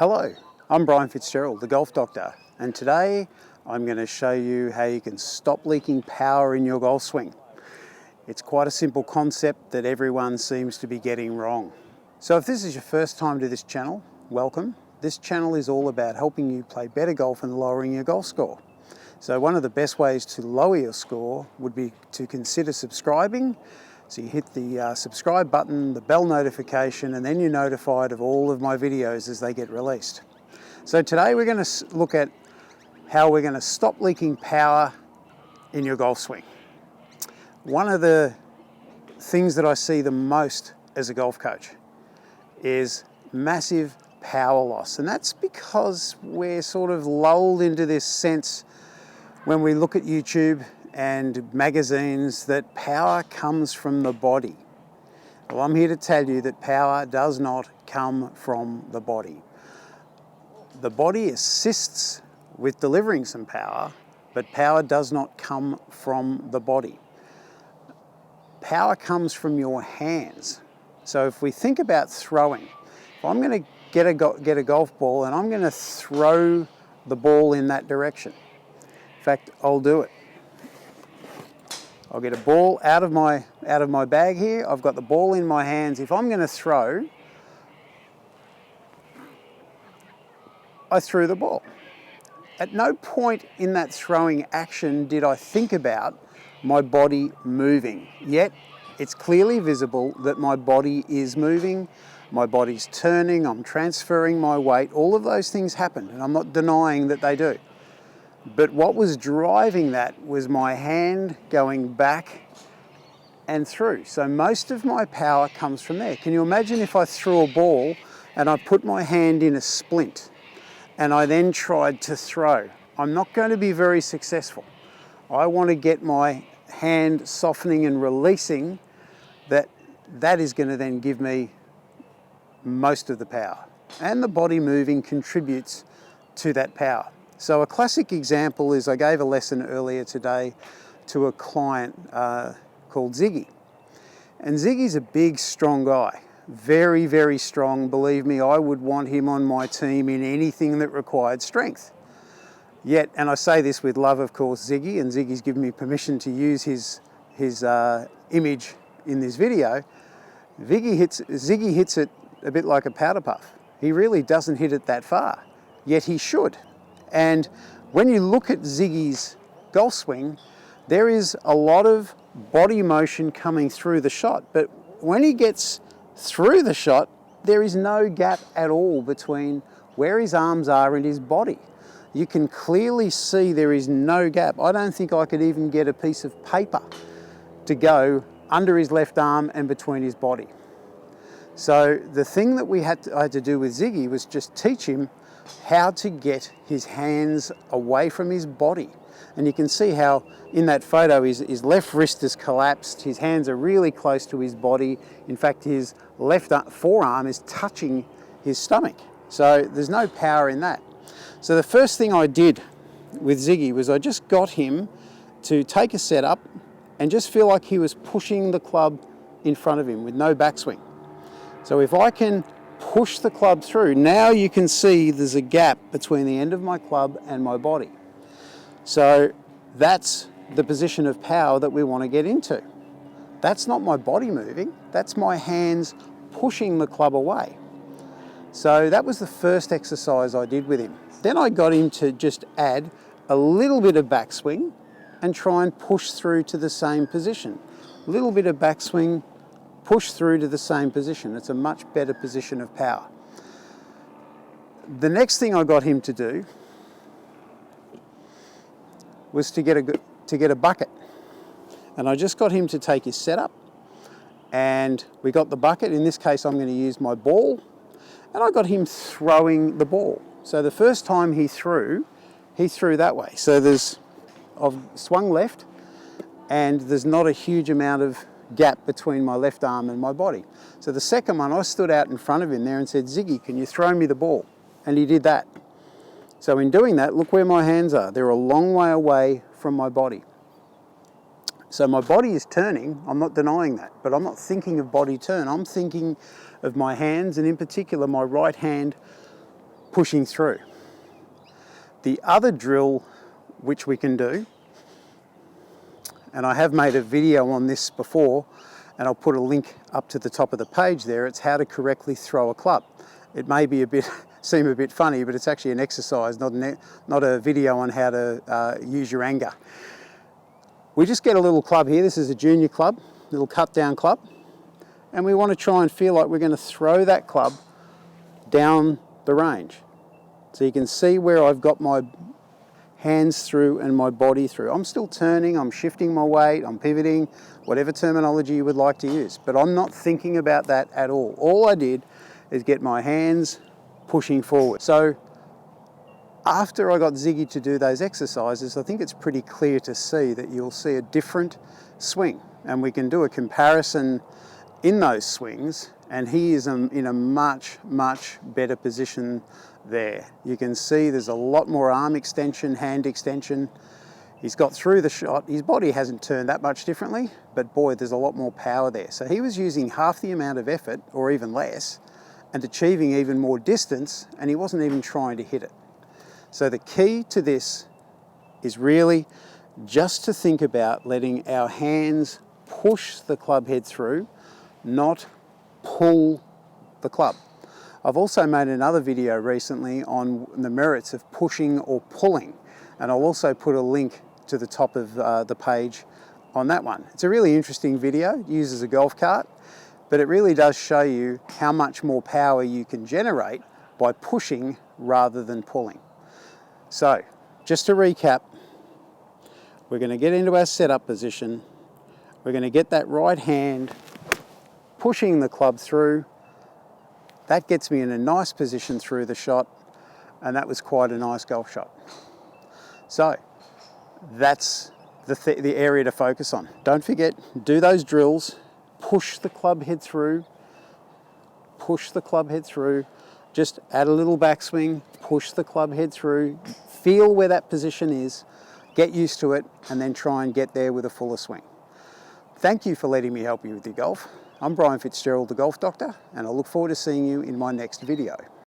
Hello, I'm Brian Fitzgerald, the Golf Doctor, and today I'm going to show you how you can stop leaking power in your golf swing. It's quite a simple concept that everyone seems to be getting wrong. So if this is your first time to this channel, welcome. This channel is all about helping you play better golf and lowering your golf score. So one of the best ways to lower your score would be to consider subscribing. So you hit the subscribe button, the bell notification, and then you're notified of all of my videos as they get released. So today we're going to look at how we're going to stop leaking power in your golf swing. One of the things that I see the most as a golf coach is massive power loss. And that's because we're sort of lulled into this sense when we look at YouTube and magazines that power comes from the body. Well, I'm here to tell you that power does not come from the body. The body assists with delivering some power, but power does not come from the body. Power comes from your hands. So if we think about throwing, if I'm going to get a golf ball and I'm going to throw the ball in that direction, in fact, I'll do it. I'll get a ball out of my bag here. I've got the ball in my hands. If I'm going to throw, I threw the ball. At no point in that throwing action did I think about my body moving. Yet it's clearly visible that my body is moving, my body's turning, I'm transferring my weight. All of those things happen, and I'm not denying that they do. But what was driving that was my hand going back and through. So most of my power comes from there. Can you imagine if I threw a ball and I put my hand in a splint and I then tried to throw? I'm not going to be very successful. I want to get my hand softening and releasing. That is going to then give me most of the power. And the body moving contributes to that power. So a classic example is I gave a lesson earlier today to a client called Ziggy. And Ziggy's a big, strong guy. Very, very strong. Believe me, I would want him on my team in anything that required strength. Yet, and I say this with love, of course, Ziggy, and Ziggy's given me permission to use his image in this video. Ziggy hits it a bit like a powder puff. He really doesn't hit it that far, yet he should. And when you look at Ziggy's golf swing, there is a lot of body motion coming through the shot. But when he gets through the shot, there is no gap at all between where his arms are and his body. You can clearly see there is no gap. I don't think I could even get a piece of paper to go under his left arm and between his body. So the thing that I had to do with Ziggy was just teach him how to get his hands away from his body. And you can see how in that photo his left wrist is collapsed, his hands are really close to his body. In fact, his left forearm is touching his stomach. So there's no power in that. So the first thing I did with Ziggy was I just got him to take a setup and just feel like he was pushing the club in front of him with no backswing. So if I can push the club through, now you can see there's a gap between the end of my club and my body. So that's the position of power that we want to get into. That's not my body moving, that's my hands pushing the club away. So that was the first exercise I did with him. Then I got him to just add a little bit of backswing and try and push through to the same position. A little bit of backswing, push through to the same position. It's a much better position of power. The next thing I got him to do was to get a bucket. And I just got him to take his setup, and we got the bucket. In this case, I'm going to use my ball, and I got him throwing the ball. So the first time he threw that way. So I've swung left, and there's not a huge amount of gap between my left arm and my body. So the second one, I stood out in front of him there and said, Ziggy, can you throw me the ball? And he did that. So in doing that, look where my hands are. They're a long way away from my body. So my body is turning, I'm not denying that, but I'm not thinking of body turn. I'm thinking of my hands, and in particular my right hand pushing through. The other drill which we can do, and I have made a video on this before, and I'll put a link up to the top of the page there, it's how to correctly throw a club. It may be seem a bit funny, but it's actually an exercise, not a video on how to use your anger. We just get a little club here. This is a junior club, little cut down club, and we want to try and feel like we're going to throw that club down the range. So you can see where I've got my hands through and my body through. I'm still turning, I'm shifting my weight, I'm pivoting, whatever terminology you would like to use, but I'm not thinking about that at all. All I did is get my hands pushing forward. So after I got Ziggy to do those exercises, I think it's pretty clear to see that you'll see a different swing, and we can do a comparison in those swings, and he is in a much, much better position there. You can see there's a lot more arm extension, hand extension. He's got through the shot. His body hasn't turned that much differently, but boy, there's a lot more power there. So he was using half the amount of effort, or even less, and achieving even more distance, and he wasn't even trying to hit it. So the key to this is really just to think about letting our hands push the club head through, not pull the club. I've also made another video recently on the merits of pushing or pulling, and I'll also put a link to the top of the page on that one. It's a really interesting video. It uses a golf cart, but it really does show you how much more power you can generate by pushing rather than pulling. So, just to recap, we're going to get into our setup position. We're going to get that right hand pushing the club through. That gets me in a nice position through the shot, and that was quite a nice golf shot. So, that's the area to focus on. Don't forget, do those drills, push the club head through, push the club head through, just add a little backswing, push the club head through, feel where that position is, get used to it, and then try and get there with a fuller swing. Thank you for letting me help you with your golf. I'm Brian Fitzgerald, the Golf Doctor, and I look forward to seeing you in my next video.